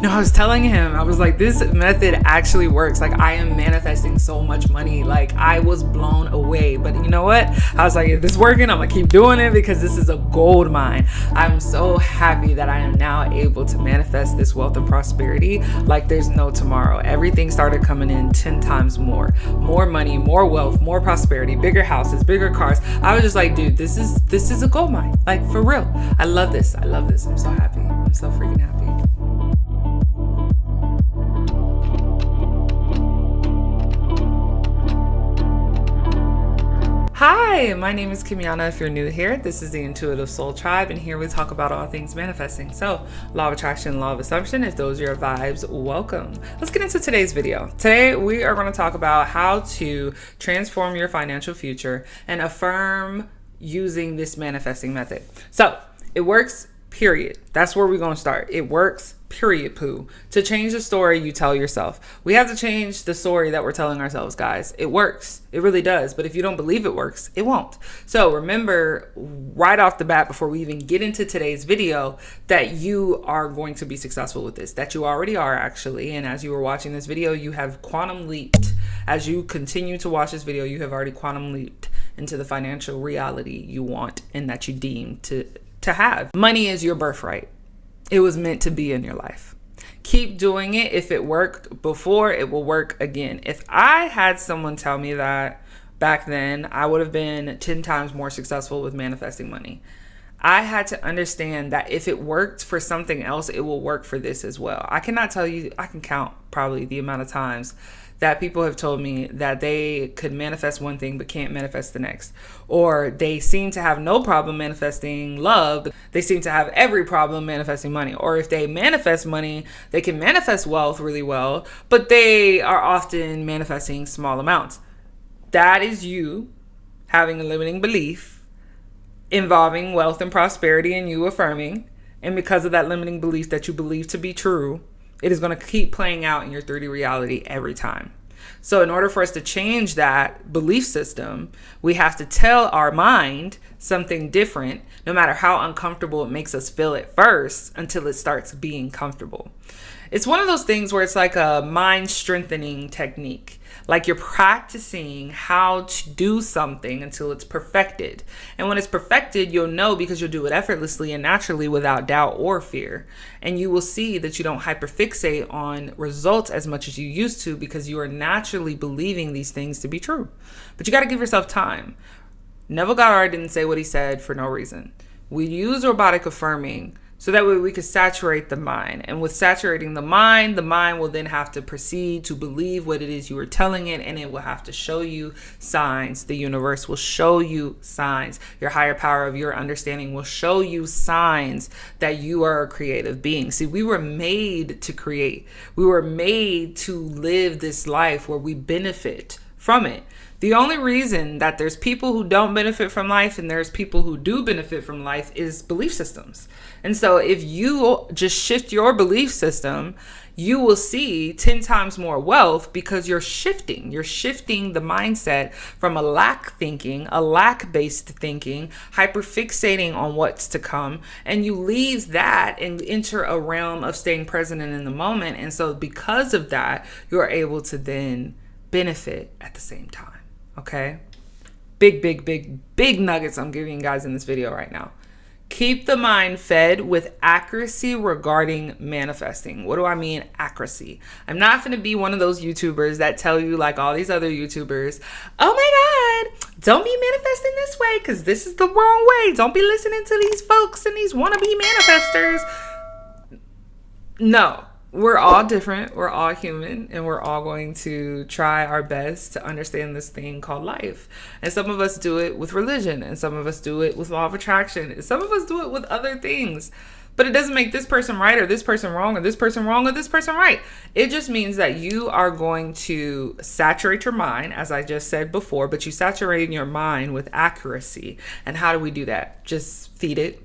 No, I was telling him, I was like, this method actually works. Like, I am manifesting so much money. Like, I was blown away. But you know what? I was like, if this is working, I'm gonna keep doing it because this is a gold mine. I'm so happy that I am now able to manifest this wealth and prosperity like there's no tomorrow. Everything started coming in 10 times more money, more wealth, more prosperity, bigger houses, bigger cars. I was just like, dude, this is a gold mine. Like, for real. I love this. I'm so happy. I'm so freaking happy. Hi, my name is Kimiana. If you're new here, this is the Intuitive Soul Tribe, and here we talk about all things manifesting. So, law of attraction, law of assumption, if those are your vibes, welcome. Let's get into today's video. Today, we are going to talk about how to transform your financial future and affirm using this manifesting method. So, it works, period. That's where we're going to start. It works, period, poo. To change the story you tell yourself. We have to change the story that we're telling ourselves, guys. It works. It really does. But if you don't believe it works, it won't. So remember right off the bat, before we even get into today's video, that you are going to be successful with this, that you already are actually. And as you were watching this video, you have quantum leaped. As you continue to watch this video, you have already quantum leaped into the financial reality you want and that you deem to have. Money is your birthright. It was meant to be in your life. Keep doing it. If it worked before, it will work again. If I had someone tell me that back then, I would have been 10 times more successful with manifesting money. I had to understand that if it worked for something else, it will work for this as well. I cannot tell you, I can count probably the amount of times that people have told me that they could manifest one thing but can't manifest the next. Or they seem to have no problem manifesting love, but they seem to have every problem manifesting money. Or if they manifest money, they can manifest wealth really well, but they are often manifesting small amounts. That is you having a limiting belief involving wealth and prosperity and you affirming. And because of that limiting belief that you believe to be true, it is going to keep playing out in your 3D reality every time. So in order for us to change that belief system, we have to tell our mind something different, no matter how uncomfortable it makes us feel at first, until it starts being comfortable. It's one of those things where it's like a mind strengthening technique. Like you're practicing how to do something until it's perfected. And when it's perfected, you'll know because you'll do it effortlessly and naturally without doubt or fear. And you will see that you don't hyperfixate on results as much as you used to because you are naturally believing these things to be true. But you got to give yourself time. Neville Goddard didn't say what he said for no reason. We use robotic affirming so that way we could saturate the mind. And with saturating the mind will then have to proceed to believe what it is you are telling it, and it will have to show you signs. The universe will show you signs. Your higher power of your understanding will show you signs that you are a creative being. See, we were made to create. We were made to live this life where we benefit from it. The only reason that there's people who don't benefit from life and there's people who do benefit from life is belief systems. And so if you just shift your belief system, you will see 10 times more wealth because you're shifting the mindset from a lack thinking, a lack-based thinking, hyperfixating on what's to come, and you leave that and enter a realm of staying present and in the moment. And so because of that, you're able to then benefit at the same time. Okay? Big nuggets I'm giving you guys in this video right now. Keep the mind fed with accuracy regarding manifesting. What do I mean accuracy? I'm not going to be one of those YouTubers that tell you, like all these other YouTubers, oh my God, don't be manifesting this way because this is the wrong way. Don't be listening to these folks and these wannabe manifestors. No. We're all different, we're all human, and we're all going to try our best to understand this thing called life. And some of us do it with religion, and some of us do it with law of attraction, and some of us do it with other things. But it doesn't make this person right or this person wrong or this person wrong or this person right. It just means that you are going to saturate your mind, as I just said before, but you saturate your mind with accuracy. And how do we do that? Just feed it.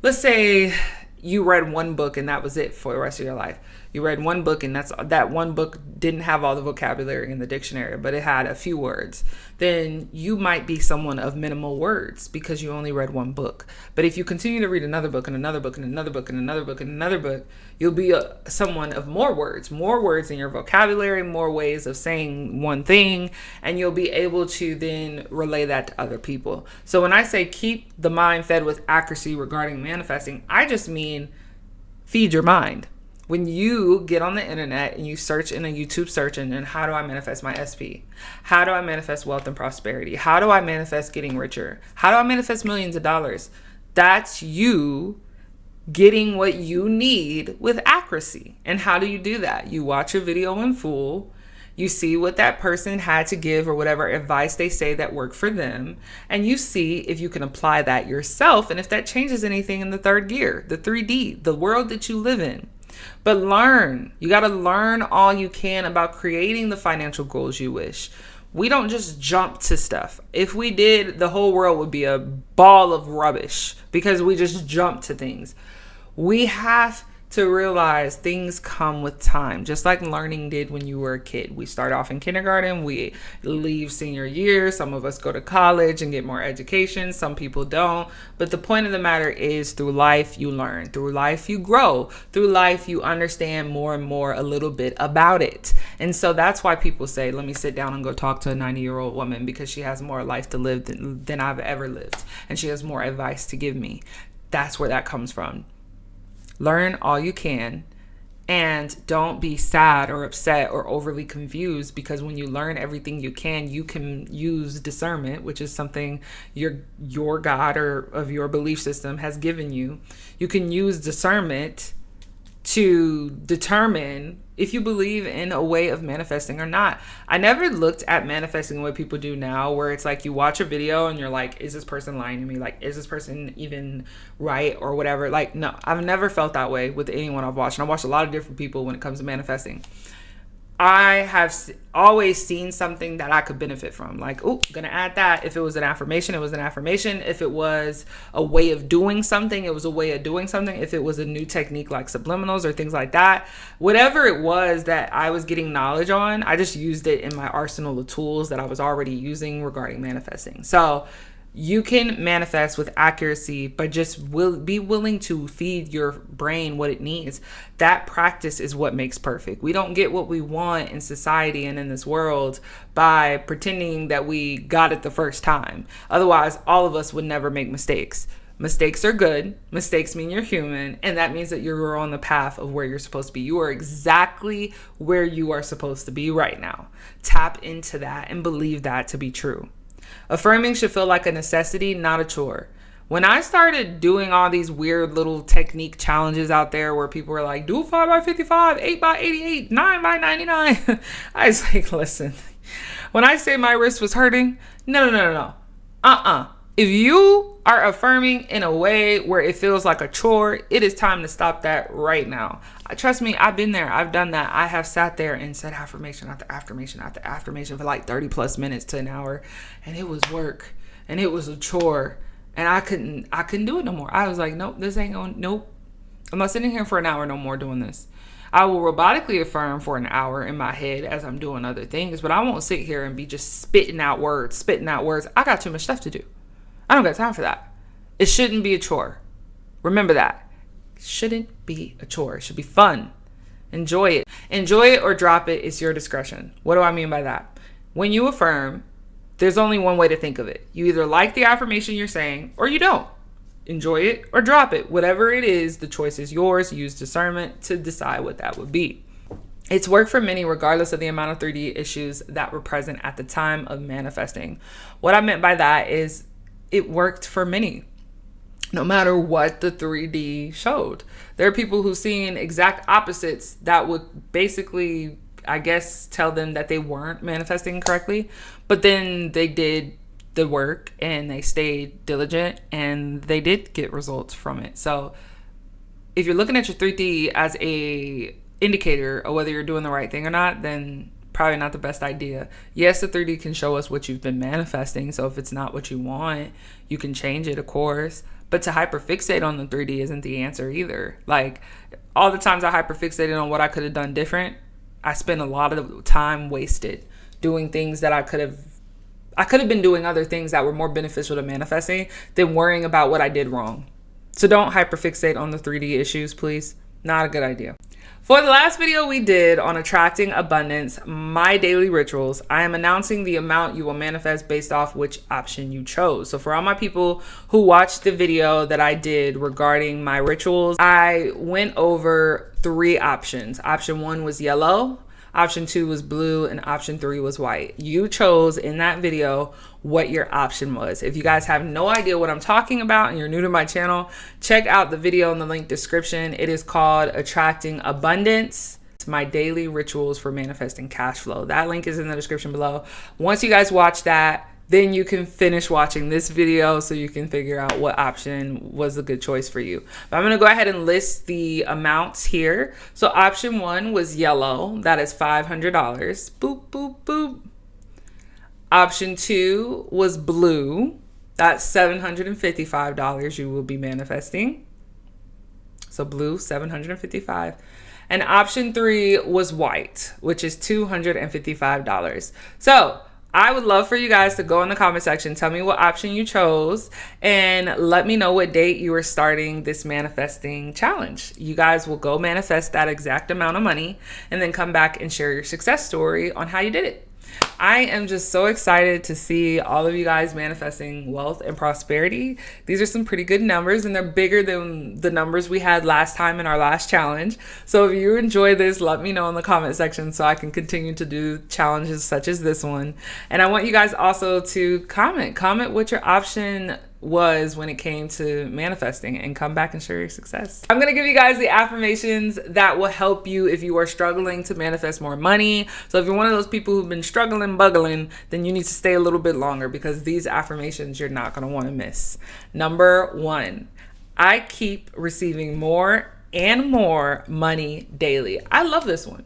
Let's say you read one book and that was it for the rest of your life. You read one book and that one book didn't have all the vocabulary in the dictionary, but it had a few words. Then you might be someone of minimal words because you only read one book. But if you continue to read another book and another book and another book and another book and another book, you'll be someone of more words in your vocabulary, more ways of saying one thing, and you'll be able to then relay that to other people. So when I say keep the mind fed with accuracy regarding manifesting, I just mean feed your mind. When you get on the internet and you search in a YouTube search engine, how do I manifest my SP? How do I manifest wealth and prosperity? How do I manifest getting richer? How do I manifest millions of dollars? That's you getting what you need with accuracy. And how do you do that? You watch a video in full. You see what that person had to give or whatever advice they say that worked for them. And you see if you can apply that yourself and if that changes anything in the third gear, the 3D, the world that you live in. But learn. You got to learn all you can about creating the financial goals you wish. We don't just jump to stuff. If we did, the whole world would be a ball of rubbish because we just jump to things. We have to realize things come with time, just like learning did when you were a kid. We start off in kindergarten, we leave senior year, some of us go to college and get more education, some people don't. But the point of the matter is, through life you learn, through life you grow, through life you understand more and more a little bit about it. And so that's why people say, let me sit down and go talk to a 90-year-old woman because she has more life to live than I've ever lived, and she has more advice to give me. That's where that comes from. Learn all you can, and don't be sad or upset or overly confused, because when you learn everything you can use discernment, which is something your God or of your belief system has given you. You can use discernment to determine if you believe in a way of manifesting or not. I never looked at manifesting the way people do now, where it's like you watch a video and you're like, is this person lying to me? Like, is this person even right or whatever? Like, no, I've never felt that way with anyone I've watched. And I've watched a lot of different people when it comes to manifesting. I have always seen something that I could benefit from. Like, oh, gonna add that. If it was an affirmation, it was an affirmation. If it was a way of doing something, it was a way of doing something. If it was a new technique like subliminals or things like that, whatever it was that I was getting knowledge on, I just used it in my arsenal of tools that I was already using regarding manifesting. So you can manifest with accuracy, but just be willing to feed your brain what it needs. That practice is what makes perfect. We don't get what we want in society and in this world by pretending that we got it the first time. Otherwise, all of us would never make mistakes. Mistakes are good. Mistakes mean you're human, and that means that you're on the path of where you're supposed to be. You are exactly where you are supposed to be right now. Tap into that and believe that to be true. Affirming should feel like a necessity, not a chore. When I started doing all these weird little technique challenges out there where people were like, do 5x55, 8x88, 9x99. I was like, listen, when I say my wrist was hurting, no. If you are affirming in a way where it feels like a chore, it is time to stop that right now. Trust me, I've been there. I've done that. I have sat there and said affirmation after affirmation after affirmation for like 30 plus minutes to an hour. And it was work and it was a chore. And I couldn't do it no more. I was like, nope, this ain't going, nope. I'm not sitting here for an hour no more doing this. I will robotically affirm for an hour in my head as I'm doing other things, but I won't sit here and be just spitting out words. I got too much stuff to do. I don't got time for that. It shouldn't be a chore. Remember that. It shouldn't be a chore. It should be fun. Enjoy it. Enjoy it or drop it. It's your discretion. What do I mean by that? When you affirm, there's only one way to think of it. You either like the affirmation you're saying or you don't. Enjoy it or drop it. Whatever it is, the choice is yours. Use discernment to decide what that would be. It's worked for many regardless of the amount of 3D issues that were present at the time of manifesting. What I meant by that is it worked for many, no matter what the 3D showed. There are people who've seen exact opposites that would basically, I guess, tell them that they weren't manifesting correctly, but then they did the work and they stayed diligent and they did get results from it. So if you're looking at your 3D as a indicator of whether you're doing the right thing or not, then probably not the best idea. Yes, the 3D can show us what you've been manifesting. So if it's not what you want, you can change it, of course. But to hyperfixate on the 3D isn't the answer either. Like, all the times I hyperfixated on what I could have done different, I spent a lot of time wasted doing things that I could have been doing other things that were more beneficial to manifesting than worrying about what I did wrong. So don't hyperfixate on the 3D issues, please. Not a good idea. For the last video we did on attracting abundance, my daily rituals, I am announcing the amount you will manifest based off which option you chose. So for all my people who watched the video that I did regarding my rituals, I went over 3 options. Option 1 was yellow, option 2 was blue, and option 3 was white. You chose in that video what your option was. If you guys have no idea what I'm talking about and you're new to my channel, check out the video in the link description. It is called Attracting Abundance. It's my daily rituals for manifesting cash flow. That link is in the description below. Once you guys watch that, then you can finish watching this video so you can figure out what option was a good choice for you. But I'm gonna go ahead and list the amounts here. So option 1 was yellow, that is $500. Boop, boop, boop. Option 2 was blue, that's $755 you will be manifesting. So blue, $755. And option 3 was white, which is $255. So I would love for you guys to go in the comment section, tell me what option you chose, and let me know what date you are starting this manifesting challenge. You guys will go manifest that exact amount of money and then come back and share your success story on how you did it. I am just so excited to see all of you guys manifesting wealth and prosperity. These are some pretty good numbers, and they're bigger than the numbers we had last time in our last challenge. So if you enjoy this, let me know in the comment section so I can continue to do challenges such as this one. And I want you guys also to comment what your option was when it came to manifesting, and come back and share your success. I'm gonna give you guys the affirmations that will help you if you are struggling to manifest more money. So if you're one of those people who've been struggling, buggling, then you need to stay a little bit longer, because these affirmations you're not gonna wanna miss. Number 1, I keep receiving more and more money daily. I love this one.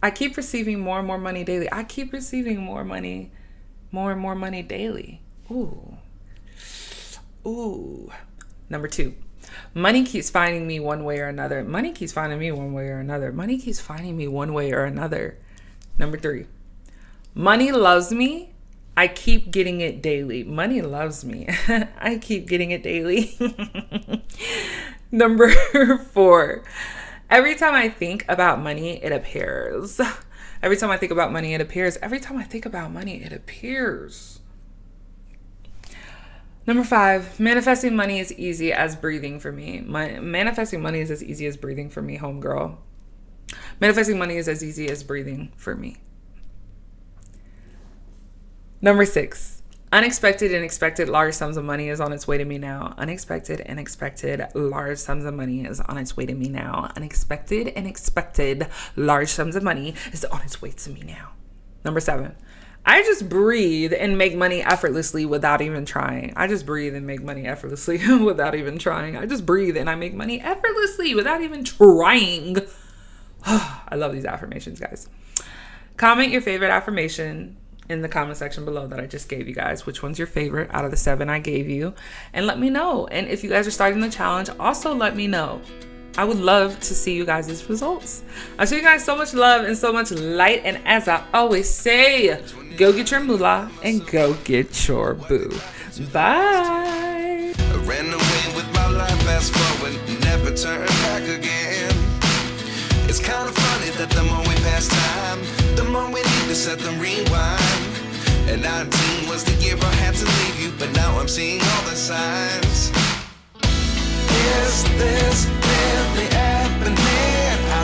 I keep receiving more and more money daily. I keep receiving more and more money daily. Ooh. Number 2, money keeps finding me one way or another. Money keeps finding me one way or another. Money keeps finding me one way or another. Number 3, money loves me. I keep getting it daily. Money loves me. I keep getting it daily. Number 4, every time I think about money, it appears. Every time I think about money, it appears. Every time I think about money, it appears. Number 5, manifesting money is easy as breathing for me. Manifesting money is as easy as breathing for me, homegirl. Manifesting money is as easy as breathing for me. Number 6, unexpected and expected large sums of money is on its way to me now. Unexpected and expected large sums of money is on its way to me now. Unexpected and expected large sums of money is on its way to me now. Number 7, I just breathe and make money effortlessly without even trying. I just breathe and make money effortlessly without even trying. I just breathe and I make money effortlessly without even trying. I love these affirmations, guys. Comment your favorite affirmation in the comment section below that I just gave you guys. Which one's your favorite out of the 7 I gave you? And let me know. And if you guys are starting the challenge, also let me know. I would love to see you guys' results. I show you guys so much love and so much light. And as I always say, go get your moolah and go get your boo. Bye. I ran away with my life, fast forward, never turn back again. It's kind of funny that the more we pass time, the more we need to set the rewind. And 19 was the year I had to leave you, but now I'm seeing all the signs. Is this really